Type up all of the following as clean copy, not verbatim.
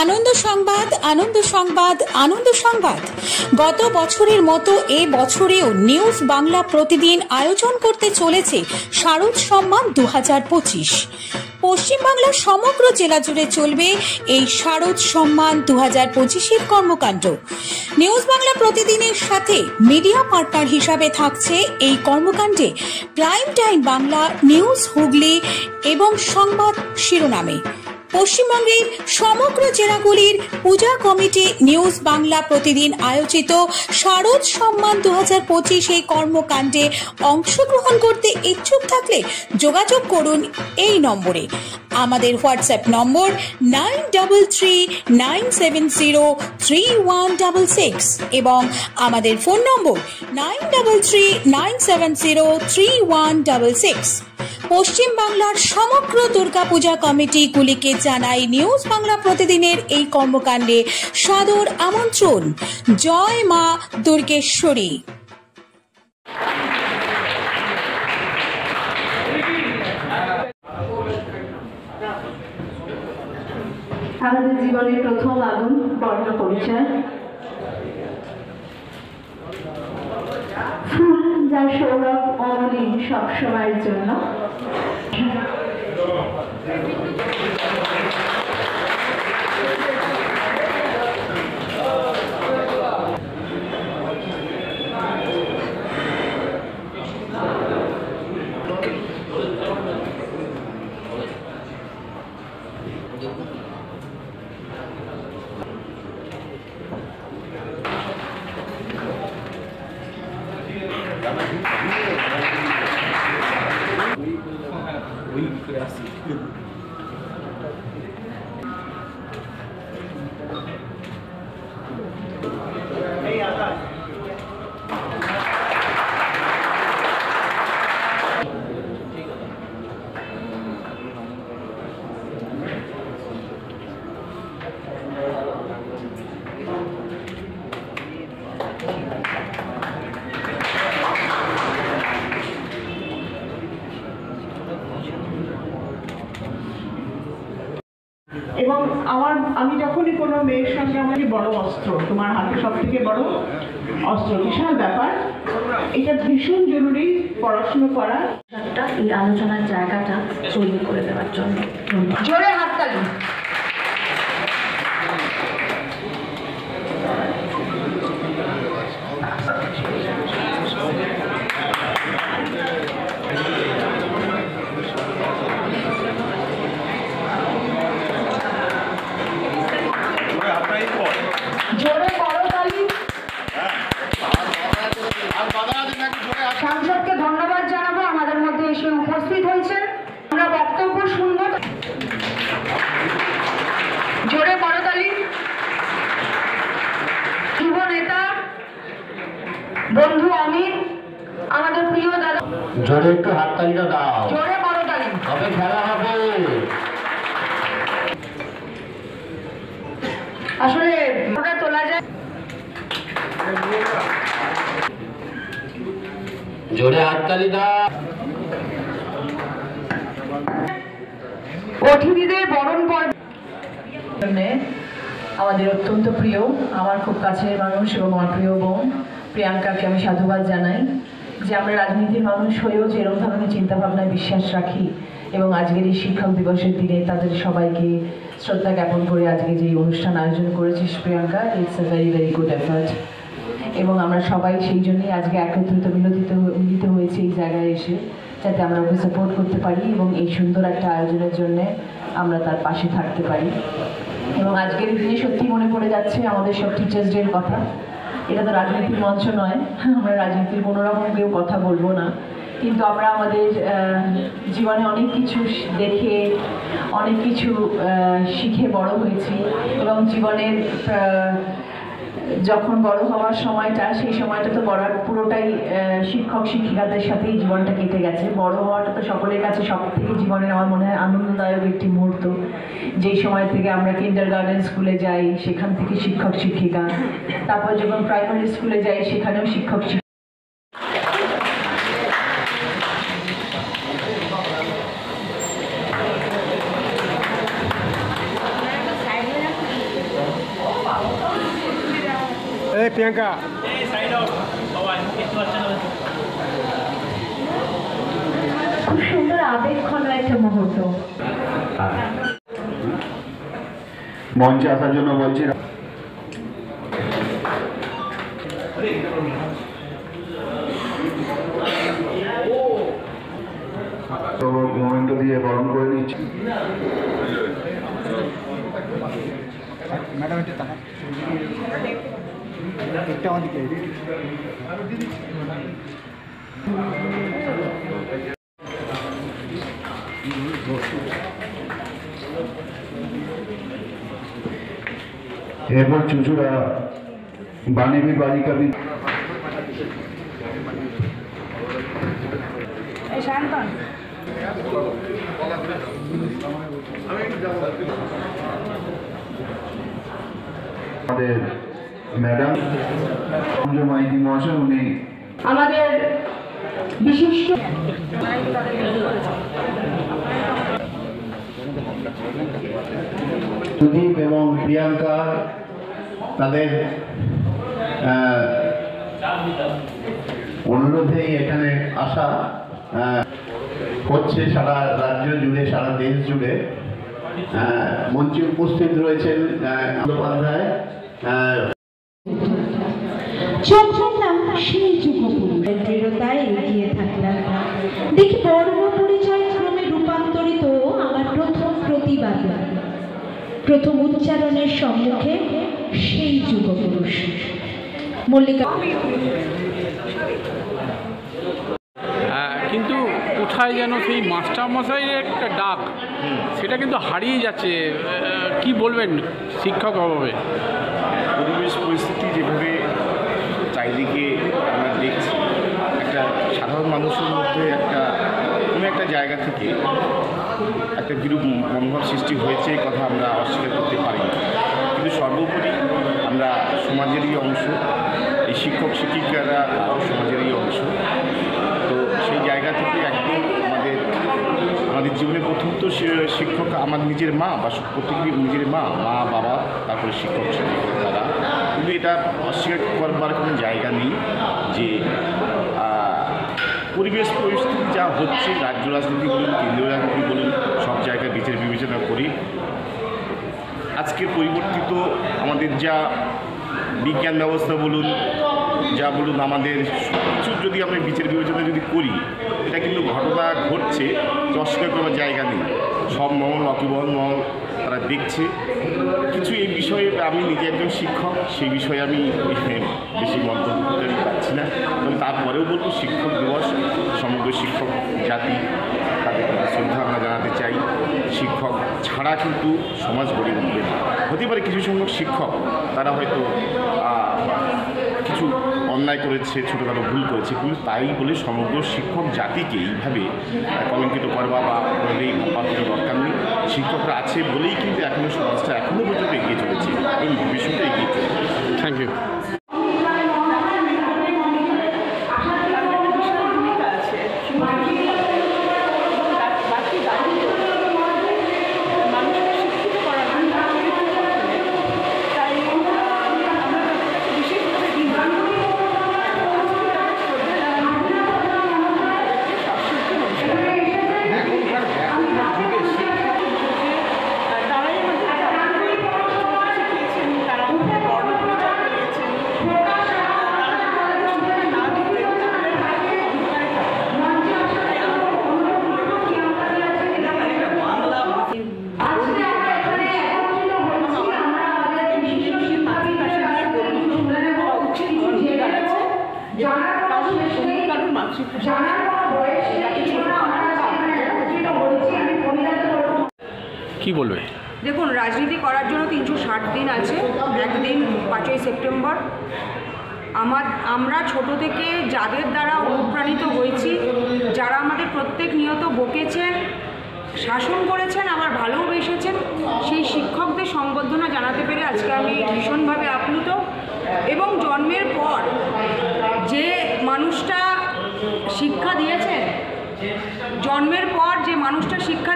আনন্দ সংবাদ, আনন্দ সংবাদ, আনন্দ সংবাদ। গত বছরের মতো এ বছরেও নিউজ বাংলা প্রতিদিন আয়োজন করতে চলেছে শারদ সম্মান 2025। পশ্চিমবাংলার সমগ্র জেলা জুড়ে চলবে এই শারদ সম্মান 2025-এর কর্মকাণ্ড। নিউজ বাংলা প্রতিদিনের সাথে মিডিয়া পার্টনার হিসাবে থাকছে এই কর্মকাণ্ডে prime time Bangla, news Hooghly এবং সংবাদ শিরোনামে। পশ্চিমবঙ্গের সমগ্র জেলাগুলির পূজা কমিটি নিউজ বাংলা প্রতিদিন আয়োজিত শারদ সম্মান 2025 এই কর্মকাণ্ডে অংশগ্রহণ করতে ইচ্ছুক থাকলে যোগাযোগ করুন এই নম্বরে। আমাদের হোয়াটসঅ্যাপ নম্বর 9339703166 এবং আমাদের ফোন নম্বর 9339703166। পশ্চিম বাংলার সমগ্র দুর্গাপূজা কমিটিগুলিকে জানাই নিউজ বাংলা প্রতিদিনের এই কর্মকাণ্ডে সাদর আমন্ত্রণ। জয় মা দুর্গেশ্বরী। আমাদের জীবনের প্রথম আগুন, বর্ণ পরিচয়। ফুল যার সৌরভ অমলিন সবসময়ের জন্য। এবং আমি যখনই কোনো মেয়ের সঙ্গে আমার বড় অস্ত্র, তোমার হাতে সব থেকে বড় অস্ত্র, বিশাল ব্যাপার। এটা ভীষণ জরুরি পড়াশুনো করা। এই আলোচনার জায়গাটা তৈরি করে দেওয়ার জন্য জোরে হাততালি। সাংসদকে ধন্যবাদ জানাবো, আমাদের মধ্যে এসে উপস্থিত হয়েছেন। আমরা বক্তব্য শুনব। জোরে করতালি। যুব নেতা বন্ধু অমিত, আমাদের প্রিয় দাদা। জোরে একটু হাততালিটা দাও। জোরে করতালি। হবে খেলা হবে। আসলে ওটা তোলা যায়। জোরে হাততালি দাও। অতিথিদের বরণ পর্ব আমাদের অত্যন্ত প্রিয়, আমার খুব কাছের মানুষ এবং আমার প্রিয় বোন প্রিয়াঙ্কাকে আমি সাধুবাদ জানাই যে আমরা রাজনীতির মানুষ হয়েও যে এরকম ধরনের চিন্তাভাবনায় বিশ্বাস রাখি এবং আজকের এই শিক্ষক দিবসের দিনে তাদের সবাইকে শ্রদ্ধা জ্ঞাপন করে আজকে যে অনুষ্ঠান আয়োজন করেছিস Priyanka, it's a very very good effort. এবং আমরা সবাই সেই জন্যই আজকে একত্রিত মিলিত হয়েছে এই জায়গায় এসে, যাতে আমরা ওকে সাপোর্ট করতে পারি এবং এই সুন্দর একটা আয়োজনের জন্য আমরা তার পাশে থাকতে পারি। এবং আজকের দিনে সত্যি মনে পড়ে যাচ্ছে আমাদের সব টিচার্স ডের কথা। এটা তো রাজনীতির মঞ্চ নয়, আমরা রাজনীতির কোনো রকম কেউ কথা বলবো না, কিন্তু আমরা আমাদের জীবনে অনেক কিছু দেখে, অনেক কিছু শিখে বড় হয়েছি এবং জীবনের যখন বড় হওয়ার সময়টা, সেই সময়টা তো পুরোটাই শিক্ষক শিক্ষিকাদের সাথেই জীবনটা কেটে গেছে। বড় হওয়াটা তো সকলের কাছে সব থেকে জীবনের আমার মনে হয় আনন্দদায়ক একটি মুহূর্ত। যেই সময় থেকে আমরা কিন্ডারগার্টেন স্কুলে যাই, সেখান থেকে শিক্ষক শিক্ষিকা, তারপর যখন প্রাইমারি স্কুলে যাই সেখানেও শিক্ষক শিক্ষিকা। প্রিয়াঙ্কা খুব সুন্দর আবেগঘন একটা মুহূর্ত। মঞ্চে আসার জন্য বলছি তো মোমেন্ট দিয়ে বরণ করে নিচ্ছি। ম্যাডাম এটা তাকান একটা আমাদেরকে এরপর চুচুড়া বাণিবী বালিকা আমাদের ম্যাডাম মাইতি মহাশয়, উনি আমাদের বিশিষ্ট সুদীপ এবং প্রিয়াঙ্কা তাদের অনুরোধেই এখানে আসা হচ্ছে সারা রাজ্য জুড়ে, সারা দেশ জুড়ে। মঞ্চে উপস্থিত রয়েছেন বন্দ্যোপাধ্যায়, চোখ রাখলাম সেই যুগপুরুষের দৃঢ়তায় এগিয়ে থাকলাম। দেখি বর্ণ পরিচয় ক্রমে রূপান্তরিত আমার প্রথম প্রতিবাদ, প্রথম উচ্চারণের সম্মুখে সেই যুগপুরুষ মল্লিকা। কিন্তু কোথায় যেন সেই মাস্টারমশাইয়ের একটা ডাক, সেটা কিন্তু হারিয়ে যাচ্ছে। কি বলবেন শিক্ষক অভাবে? পরিবেশ পরিস্থিতি যেভাবে চারিদিকে আমরা দেখছি, একটা সাধারণ মানুষের মধ্যে কোনো একটা জায়গা থেকে একটা বিরূপ মনোভাব সৃষ্টি হয়েছে, এই কথা আমরা অস্বীকার করতে পারি না। কিন্তু সর্বোপরি আমরা সমাজেরই অংশ, এই শিক্ষক শিক্ষিকারা সমাজেরই অংশ। তো সেই জায়গা থেকে একদম আমাদের জীবনে প্রথম তো শিক্ষক আমার নিজের মা, বা প্রত্যেকেরই নিজের মা বাবা, তারপরে শিক্ষক শিক্ষিকা তারা। কিন্তু এটা অস্বীকার করবার কোনো জায়গা নেই যে পরিবেশ পরিস্থিতি যা হচ্ছে, রাজ্য রাজনীতি বলুন, কেন্দ্রীয় রাজনীতি বলুন, সব জায়গায় বিচার বিবেচনা করি। আজকের পরিবর্তিত আমাদের যা বিজ্ঞান ব্যবস্থা বলুন, যা বলুন, আমাদের কিছু যদি আমরা বিচার বিবেচনা যদি করি, এটা কিন্তু ঘটনা ঘটছে, অস্বীকার করার জায়গা নেই। সব মহল, অকিবহল মহল তারা দেখছে। কিছু এই বিষয়ে আমি নিজে একজন শিক্ষক, সেই বিষয়ে আমি বেশি মন্তব্য করতে পারছি না। তবে তারপরেও বলবো, শিক্ষক দিবস সমগ্র শিক্ষক জাতি, তাদের শ্রদ্ধা আমরা জানাতে চাই। শিক্ষক ছাড়া কিন্তু সমাজ গড়ে উঠবে না। হতে পারে কিছু সংখ্যক শিক্ষক তারা হয়তো কিছু অন্যায় করেছে, ছোটোখাটো ভুল করেছে, কিন্তু তাই বলে সমগ্র শিক্ষক জাতিকে এইভাবে কলঙ্কিত করবা বা ভাবার কোনো দরকার নেই। শিক্ষকরা আছে বলেই কিন্তু এখনও সমাজটা এখনও পর্যন্ত এগিয়ে চলেছে এবং ভবিষ্যতে এগিয়ে চলেছে। Thank you. তারাই আমাদের কি বলবে? দেখুন, রাজনীতি করার জন্য 360 দিন আছে। একদিন 5ই সেপ্টেম্বর। আমরা ছোট থেকে যাদের দ্বারা অনুপ্রাণিত হয়েছি, যারা আমাদের প্রত্যেক নিয়ত বকেছেন, শাসন করেছেন, আবার ভালোবেসেছেন, সেই শিক্ষকদের সংবর্ধনা জানাতে পেরে আজকে আমি ভীষণভাবে আপ্লুত। এবং জন্মের পর যে মানুষটা শিক্ষা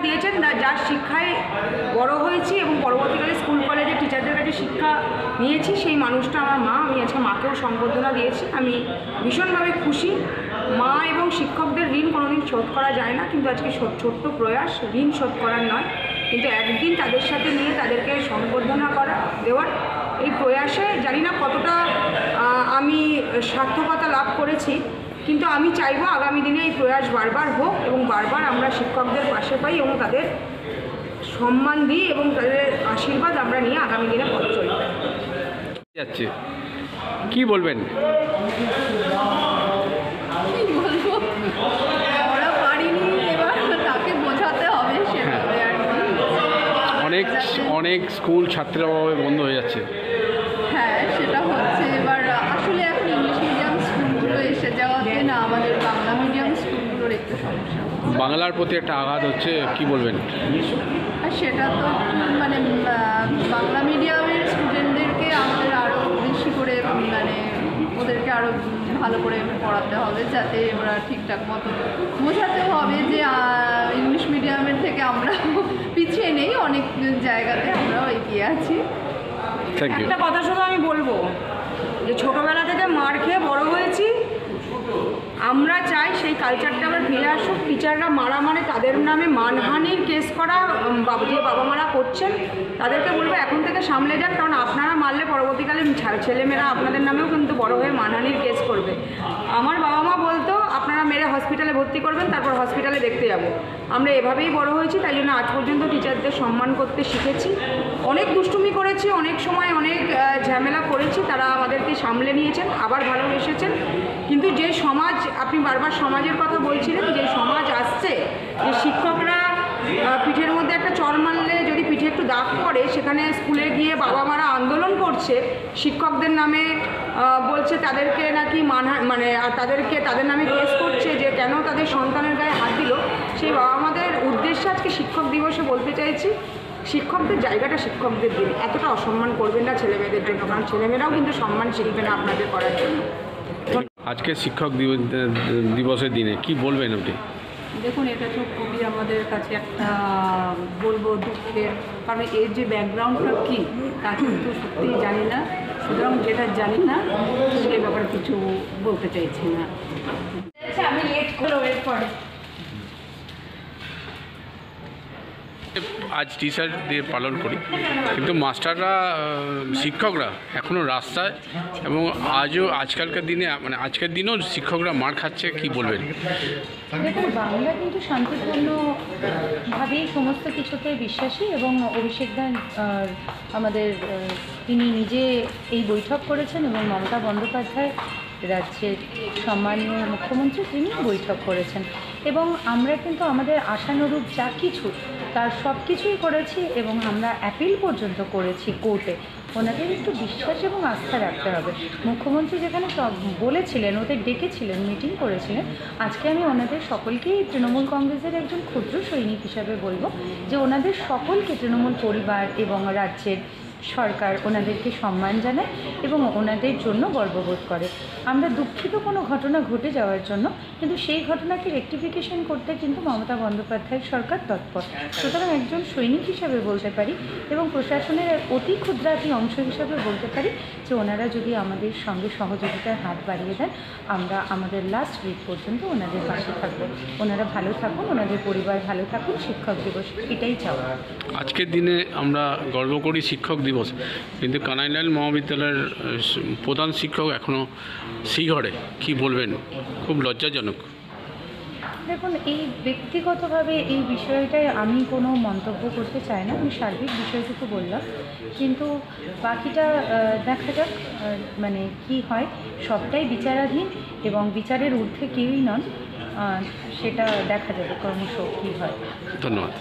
দিয়েছেন, যার শিক্ষায় বড় হয়েছি এবং পরবর্তীকালে স্কুল কলেজে টিচারদের কাছে শিক্ষা নিয়েছি, সেই মানুষটা আমার মা। আমি আজকে মাকেও সংবর্ধনা দিয়েছি। আমি ভীষণভাবে খুশি। মা এবং শিক্ষকদের ঋণ কোনোদিন শোধ করা যায় না, কিন্তু আজকে ছোট্ট প্রয়াস, ঋণ শোধ করার নয়, কিন্তু একদিন তাদের সাথে নিয়ে তাদেরকে সংবর্ধনা দেওয়ার এই প্রয়াসে জানি না কতটা আমি সার্থকতা লাভ করেছি, কিন্তু আমি চাইবো আগামী দিনে এই প্রয়াস বারবার হোক এবং বারবার আমরা শিক্ষকদের পাশে পাই এবং তাদের সম্মান দিই এবং তাদের আশীর্বাদ আমরা নিয়ে আগামী দিনে পথ চলি। যাচ্ছে, কি বলবেন? ওরা পারিনি, এবার তাকে বোঝাতে হবে সেভাবে। আর অনেক স্কুল ছাত্রভাবে বন্ধ হয়ে যাচ্ছে। হ্যাঁ, সেটা হচ্ছে। এবার আসলে এখন ইংলিশ মিডিয়াম স্কুলগুলো এসে যাওয়াতে না আমাদের বাংলা মিডিয়াম স্কুলগুলোর একটু সমস্যা। বাংলার প্রতি একটা আঘাত হচ্ছে, কি বলবেন? আর সেটা তো মানে বাংলা মিডিয়ামের স্টুডেন্টদেরকে আমাদের আরও বেশি করে ওদেরকে আরও ভালো করে পড়াতে হবে, যাতে ওরা ঠিকঠাক মতো বোঝাতে হবে যে ইংলিশ মিডিয়ামের থেকে আমরা পিছিয়ে নেই, অনেক জায়গাতে আমরাও এগিয়ে আছি। একটা কথা শুধু আমি বলবো যে ছোটোবেলা থেকে মার খেয়ে বড় হয়েছি, আমরা চাই সেই কালচারটা আবার ফিরে আসুক। টিচাররা মারা মানে তাদের নামে মানহানির কেস করা যে বাবা মারা করছেন তাদেরকে বলবো এখন থেকে সামলে যান, কারণ আপনারা মারলে পরবর্তীকালে ছেলেমেয়েরা আপনাদের নামেও কিন্তু বড় হয়ে মানহানির কেস করবে। আমার বাবা মা বলতো আপনারা মেরে হসপিটালে ভর্তি করবেন, তারপর হসপিটালে দেখতে যাব। আমরা এভাবেই বড় হয়েছি, তাই জন্য আজ পর্যন্ত টিচারদের সম্মান করতে শিখেছি। অনেক দুষ্টুমি করেছি, অনেক সময় অনেক ঝামেলা করেছি, তারা আমাদেরকে সামলে নিয়েছেন, আবার ভালোবেসেছেন। কিন্তু যে সমাজ, আপনি বারবার সমাজের কথা বলছিলেন, যে সমাজ আসছে, যে শিক্ষকরা পিঠের মধ্যে একটা চড় মারলে যদি পিঠে একটু দাগ পড়ে, সেখানে স্কুলে গিয়ে বাবা মারা আন্দোলন করছে, শিক্ষকদের নামে বলছে তাদেরকে নাকি আর তাদের নামে কেস করছে যে কেন তাদের সন্তানের গায়ে হাত দিল। সেই বাবা মাদের উদ্দেশ্যে আজকে শিক্ষক দিবসে বলতে চাইছি, শিক্ষকদের জায়গাটা শিক্ষকদের দিন, এতটা অসম্মান করবেন না ছেলেমেয়েদের জন্য, কারণ ছেলেমেয়েরাও কিন্তু সম্মান শিখবে না আপনাদের করার জন্য। আজকে শিক্ষক দিবসের দিনে কি বলবেন আপনি? দেখুন, এটা তো খুবই আমাদের কাছে একটা বলবো দুঃখের, কারণ এর যে ব্যাকগ্রাউন্ডটা কী তা কিন্তু সত্যিই জানি না। সুতরাং যেটা জানি না সে ব্যাপারে কিছু বলতে চাইছি না। আমি লেট করে আজ টিচার ডে পালন করি, কিন্তু মাস্টাররা, শিক্ষকরা এখনও রাস্তায়, এবং আজকালকার দিনে আজকের দিনেও শিক্ষকরা মার খাচ্ছে, কি বলবেন? দেখুন, বাংলা কিন্তু শান্তিপূর্ণভাবেই সমস্ত কিছুতে বিশ্বাসী, এবং অভিষেক দা আমাদের তিনি নিজে এই বৈঠক করেছেন, এবং মমতা বন্দ্যোপাধ্যায় রাজ্যের সম্মানীয় মুখ্যমন্ত্রী তিনি বৈঠক করেছেন, এবং আমরা কিন্তু আমাদের আশানুরূপ যা কিছু তার সব কিছুই করেছি, এবং আমরা অ্যাপিল পর্যন্ত করেছি কোর্টে। ওনাদের একটু বিশ্বাস এবং আস্থা রাখতে হবে। মুখ্যমন্ত্রী যেখানে বলেছিলেন, ওদের ডেকেছিলেন, মিটিং করেছিলেন, আজকে আমি ওনাদের সকলকেই তৃণমূল কংগ্রেসের একজন ক্ষুদ্র সৈনিক হিসাবে বলবো যে ওনাদের সকলকে তৃণমূল পরিবার এবং রাজ্যের সরকার ওনাদেরকে সম্মান জানায় এবং ওনাদের জন্য গর্ববোধ করে। আমরা দুঃখিত কোনো ঘটনা ঘটে যাওয়ার জন্য, কিন্তু সেই ঘটনাকে রেকটিফিকেশন করতে কিন্তু মমতা বন্দ্যোপাধ্যায়ের সরকার তৎপর। সুতরাং একজন সৈনিক হিসাবে বলতে পারি এবং প্রশাসনের অতি ক্ষুদ্রাতি অংশ হিসাবে বলতে পারি যে ওনারা যদি আমাদের সঙ্গে সহযোগিতার হাত বাড়িয়ে দেন, আমরা আমাদের লাস্ট উইক পর্যন্ত ওনাদের পাশে থাকবো। ওনারা ভালো থাকুন, ওনাদের পরিবার ভালো থাকুন, শিক্ষক দিবস এটাই চাওয়া। আজকের দিনে আমরা গর্ব করি শিক্ষক দিবস, কিন্তু কানাইলাল মহাবিদ্যালয়ের প্রধান শিক্ষক এখনও শ্রীঘরে, কি বলবেন? খুব লজ্জাজনক। দেখুন, এই ব্যক্তিগতভাবে এই বিষয়টায় আমি কোনো মন্তব্য করতে চাই না, আমি সার্বিক বিষয়টুকু বললাম, কিন্তু বাকিটা দেখা যাক কি হয়। সবটাই বিচারাধীন এবং বিচারের ঊর্ধ্বে কেউই নন, সেটা দেখা যাবে ক্রমশ কী হয়। ধন্যবাদ।